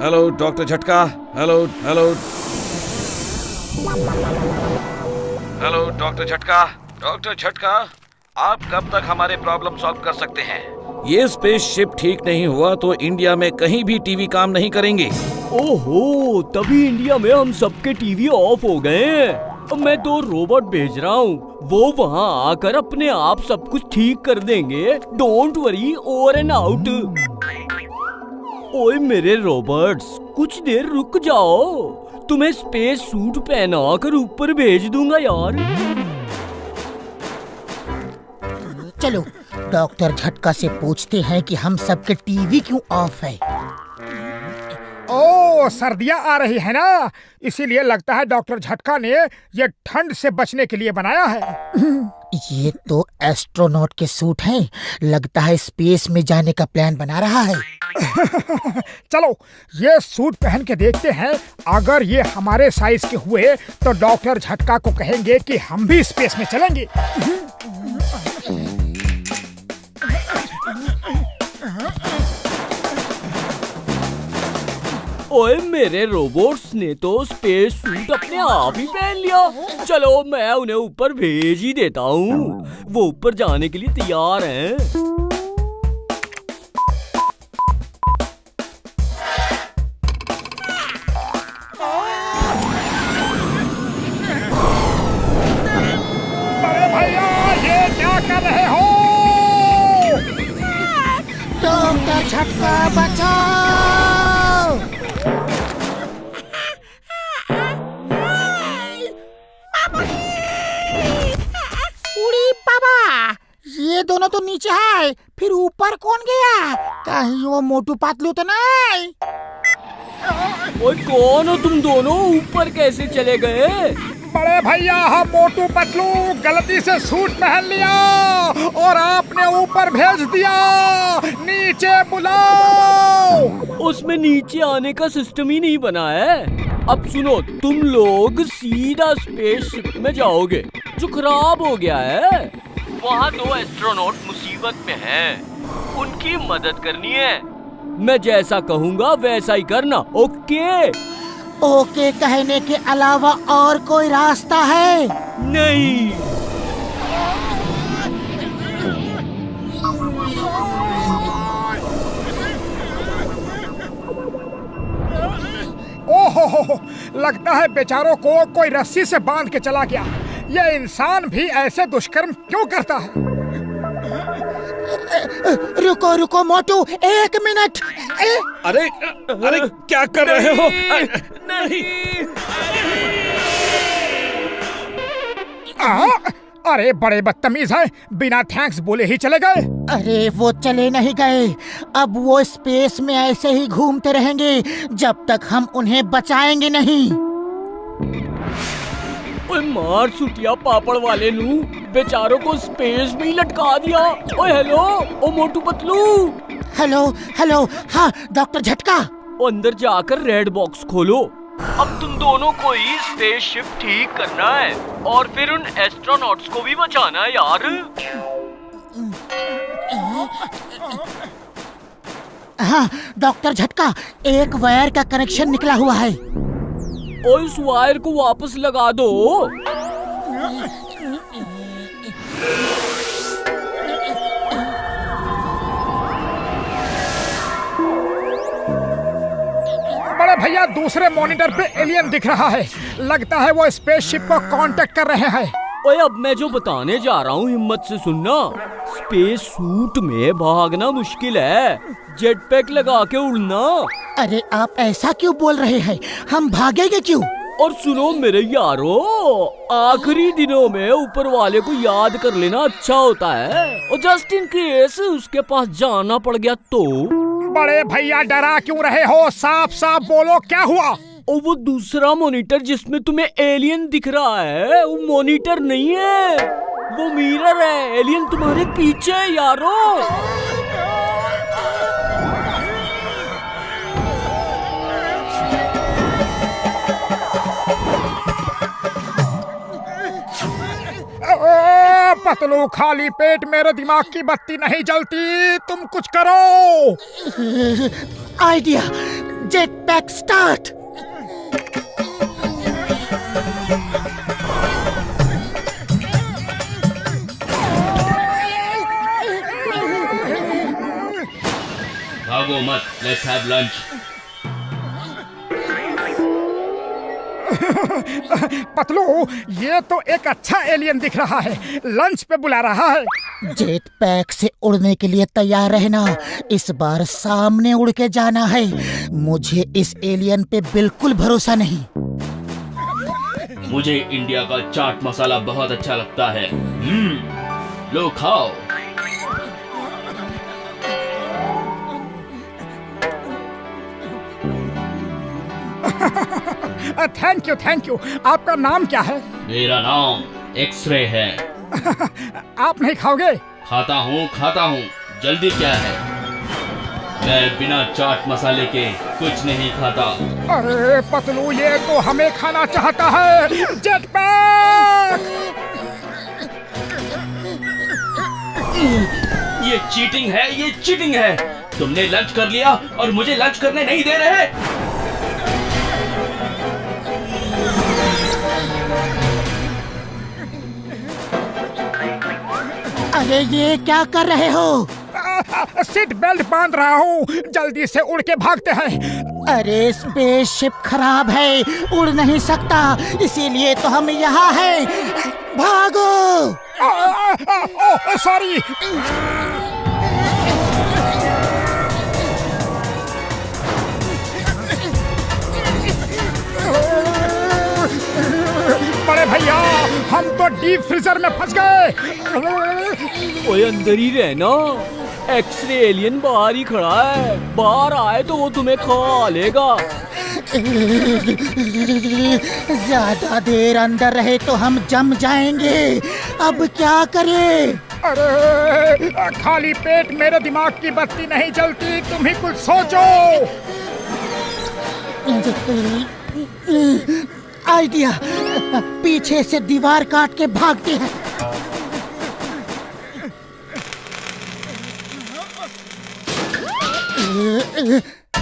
Hello doctor झटका। Hello hello hello doctor झटका। Doctor झटका, आप कब तक हमारे प्रॉब्लम सॉल्व कर सकते हैं? ये स्पेसशिप ठीक नहीं हुआ तो इंडिया में कहीं भी टीवी काम नहीं करेंगे। ओहो, तभी इंडिया में हम सबके टीवी ऑफ हो गए हैं। अब मैं 2 रोबोट भेज रहा हूँ, वो वहाँ आकर अपने आप सब कुछ ठीक कर देंगे। Don't worry, over and out. ओए मेरे रोबोट्स, कुछ देर रुक जाओ, तुम्हें स्पेस सूट पहना कर ऊपर भेज दूंगा यार। चलो डॉक्टर झटका से पूछते हैं कि हम सबके टीवी क्यों ऑफ है। ओ, सर्दियाँ आ रही है ना, इसीलिए लगता है डॉक्टर झटका ने ये ठंड से बचने के लिए बनाया है। ये तो एस्ट्रोनॉट के सूट हैं, लगता है स्पेस में जाने का प्लान बना रहा है। चलो ये सूट पहन के देखते हैं, अगर ये हमारे साइज के हुए तो डॉक्टर झटका को कहेंगे कि हम भी स्पेस में चलेंगे। ओए मेरे रोबोट्स ने तो स्पेस सूट अपने आप ही पहन लिया। चलो मैं उन्हें ऊपर भेज ही देता हूँ, वो ऊपर जाने के लिए तैयार हैं। अरे भैया, ये क्या कर रहे हो? डॉक्टर झटका बचाओ! उड़ी बाबा, ये दोनों तो नीचे है, फिर ऊपर कौन गया? कहीं वो मोटू पतलू तो नहीं? ओए कौन हो तुम दोनों, ऊपर कैसे चले गए? बड़े भैया, हम मोटू पतलू गलती से सूट पहन लिया और आपने ऊपर भेज दिया। नीचे बुलाओ। उसमें नीचे आने का सिस्टम ही नहीं बना है। अब सुनो, तुम लोग सीधा स्पेसशिप में जाओगे जो खराब हो गया है। वहाँ 2 एस्ट्रोनॉट मुसीबत में हैं, उनकी मदद करनी है। मैं जैसा कहूँगा वैसा ही करना, ओके? ओके कहने के अलावा और कोई रास्ता है? नहीं। ओहो, लगता है बेचारों को कोई रस्सी से बांध के चला गया। ये इंसान भी ऐसे दुष्कर्म क्यों करता है? रुको रुको मोटू, 1 मिनट। अरे अरे क्या कर रहे हो? नहीं। अरे बड़े बदतमीज हैं, बिना थैंक्स बोले ही चले गए। अरे वो चले नहीं गए, अब वो स्पेस में ऐसे ही घूमते रहेंगे जब तक हम उन्हें बचाएंगे नहीं। ओए मार सुटिया पापड़ वाले नू, बेचारों को स्पेस में ही लटका दिया। ओए हेलो, ओ मोटू पतलू। हेलो हेलो, हाँ डॉक्टर झटका। अंदर जाकर रेड बॉक्स खोलो। अब तुम दोनों को ही स्पेसशिप ठीक करना है और फिर उन एस्ट्रोनॉट्स को भी बचाना है यार। हाँ डॉक्टर झटका, एक वायर का कनेक्शन निकला हुआ है। और इस वायर को वापस लगा दो। बड़े भैया, दूसरे मॉनिटर पे एलियन दिख रहा है, लगता है वो स्पेसशिप को कांटेक्ट कर रहे हैं। ओए अब मैं जो बताने जा रहा हूँ हिम्मत से सुनना। स्पेस सूट में भागना मुश्किल है, जेट पैक लगा के उड़ना। अरे आप ऐसा क्यों बोल रहे हैं, हम भागेंगे क्यों? और सुनो मेरे यारो, आखिरी दिनों में ऊपर वाले को याद कर लेना अच्छा होता है, और जस्ट इन केस उसके पास जाना पड़ गया तो। बड़े भैया डरा क्यों रहे हो? साफ साफ बोलो, क्या हुआ? और वो दूसरा मॉनिटर जिसमें तुम्हें एलियन दिख रहा है, वो मॉनिटर नहीं है, वो मिरर है। एलियन तुम्हारे पीछे है यारो। पतलू, खाली पेट मेरे दिमाग की बत्ती नहीं जलती, तुम कुछ करो। Idea, jet pack start. भागो मत, लेट्स हैव लंच। पतलू, ये तो एक अच्छा एलियन दिख रहा है, लंच पे बुला रहा है। जेट पैक से उड़ने के लिए तैयार रहना, इस बार सामने उड़ के जाना है। मुझे इस एलियन पे बिल्कुल भरोसा नहीं। मुझे इंडिया का चाट मसाला बहुत अच्छा लगता है। लो खाओ। Thank you. आपका नाम क्या है? मेरा नाम एक्सरे है। आप नहीं खाओगे? खाता हूँ, जल्दी क्या है? मैं बिना चाट मसाले के कुछ नहीं खाता। अरे पतलू, ये तो हमें खाना चाहता है। Jet pack! ये चीटिंग है। तुमने लंच कर लिया और मुझे लंच करने नहीं दे रहे। अरे ये क्या कर रहे हो? सीट बेल्ट बांध रहा हूँ, जल्दी से उड़ के भागते हैं। अरे स्पेसशिप खराब है, उड़ नहीं सकता, इसीलिए तो हम यहाँ हैं। भागो! सॉरी। बड़े भैया, हम तो डीप फ्रीजर में फंस गए। ओए अंदर ही रहना, एक्सरे एलियन बाहर ही खड़ा है। बाहर आए तो वो तुम्हें खा लेगा। ज्यादा देर अंदर रहे तो हम जम जाएंगे। अब क्या करें? अरे खाली पेट मेरे दिमाग की बत्ती नहीं जलती, तुम ही कुछ सोचो। आइडिया, पीछे से दीवार काट के भागते हैं।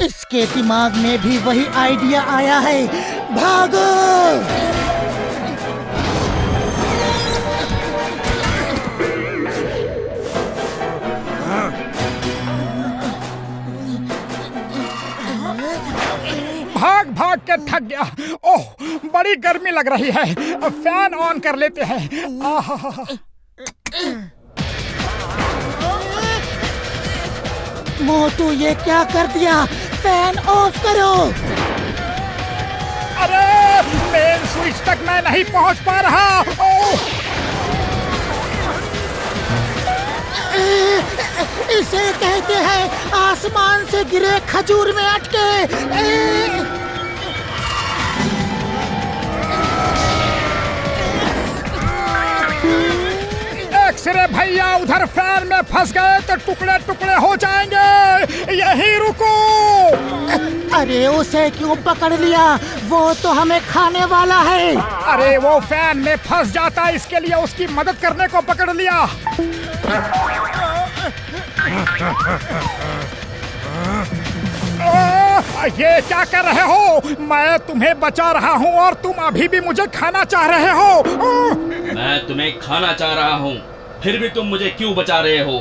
इसके दिमाग में भी वही आइडिया आया है। भागो! भाग के थक गया। ओह, बड़ी गर्मी लग रही है, फैन ऑन कर लेते हैं। मोटू, ये क्या कर दिया? फैन ऑफ करो। अरे मेन स्विच तक मैं नहीं पहुंच पा रहा। ओह! इसे कहते हैं आसमान से गिरे खजूर में अटके। एक्सरे भैया उधर फैन में फंस गए तो टुकड़े टुकड़े हो जाएंगे, यहीं रुको। अरे उसे क्यों पकड़ लिया? वो तो हमें खाने वाला है। अरे वो फैन में फंस जाता, इसके लिए उसकी मदद करने को पकड़ लिया। ये क्या कर रहे हो? मैं तुम्हें बचा रहा हूँ और तुम अभी भी मुझे खाना चाह रहे हो। मैं तुम्हें खाना चाह रहा हूँ, फिर भी तुम मुझे क्यों बचा रहे हो?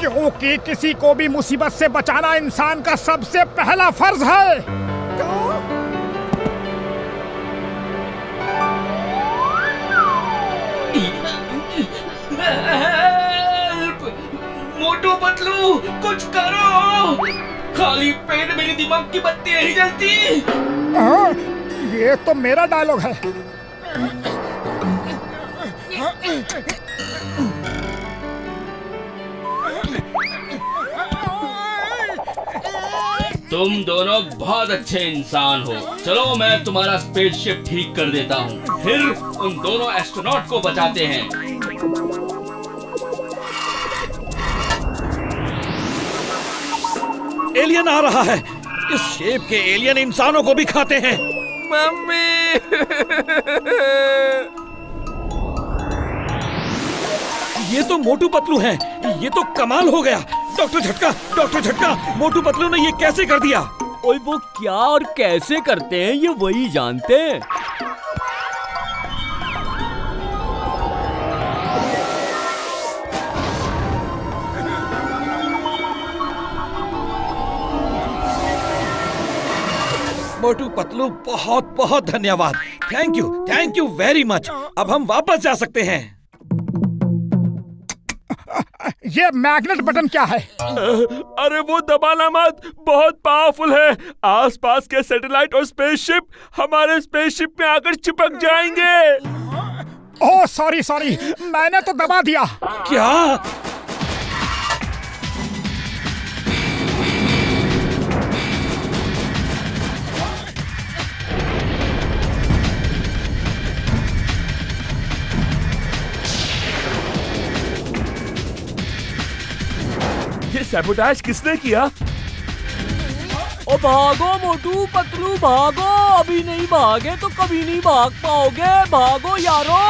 क्योंकि किसी को भी मुसीबत से बचाना इंसान का सबसे पहला फर्ज है। मोटू पतलू, कुछ करो। खाली पेट मेरे दिमाग की बत्ती नहीं जलती। ये तो मेरा डायलॉग है। तुम दोनों बहुत अच्छे इंसान हो। चलो मैं तुम्हारा स्पेसशिप ठीक कर देता हूँ, फिर उन दोनों एस्ट्रोनॉट को बचाते हैं। एलियन आ रहा है। इस शेप के एलियन इंसानों को भी खाते हैं। मम्मी ये तो मोटू पतलू हैं। ये तो कमाल हो गया। डॉक्टर झटका, मोटू पतलू ने ये कैसे कर दिया? ओए वो क्या और कैसे करते हैं ये वही जानते हैं। मोटू पतलू बहुत बहुत धन्यवाद। Thank you very much. अब हम वापस जा सकते हैं। ये मैग्नेट बटन क्या है? अरे वो दबाना मत, बहुत पावरफुल है। आसपास के सैटेलाइट और स्पेसशिप हमारे स्पेसशिप में आकर चिपक जाएंगे। ओह सॉरी, मैंने तो दबा दिया। क्या? ये सैबोटाज किसने किया? ओ भागो मोटू पतलू भागो, अभी नहीं भागे तो कभी नहीं भाग पाओगे। भागो यारो।